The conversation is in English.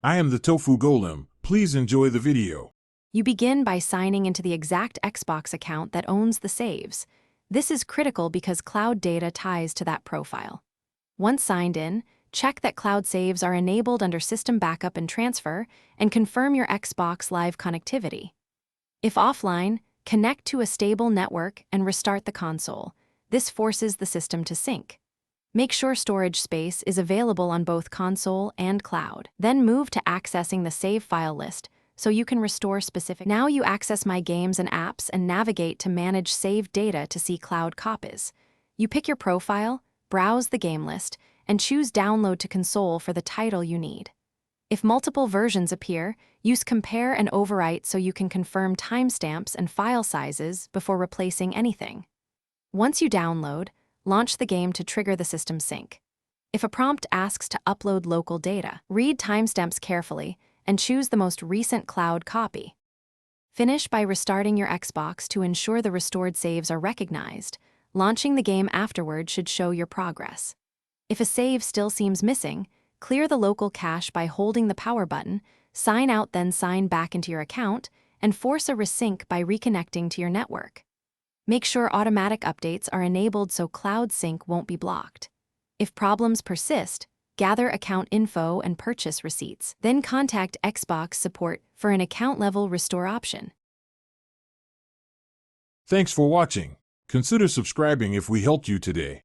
I am the Tofu Golem. Please enjoy the video. You begin by signing into the exact Xbox account that owns the saves. This is critical because cloud data ties to that profile. Once signed in, check that cloud saves are enabled under System Backup and Transfer and confirm your Xbox Live connectivity. If offline, connect to a stable network and restart the console. This forces the system to sync. Make sure storage space is available on both console and cloud. Then move to accessing the save file list so you can restore specific. Now you access My Games and Apps and navigate to manage saved data to see cloud copies. You pick your profile, browse the game list, and choose Download to Console for the title you need. If multiple versions appear, use Compare and Overwrite so you can confirm timestamps and file sizes before replacing anything. Once you download, launch the game to trigger the system sync. If a prompt asks to upload local data, read timestamps carefully and choose the most recent cloud copy. Finish by restarting your Xbox to ensure the restored saves are recognized. Launching the game afterward should show your progress. If a save still seems missing, clear the local cache by holding the power button, sign out then sign back into your account, and force a resync by reconnecting to your network. Make sure automatic updates are enabled so cloud sync won't be blocked. If problems persist, gather account info and purchase receipts. Then contact Xbox support for an account-level restore option. Thanks for watching. Consider subscribing if we helped you today.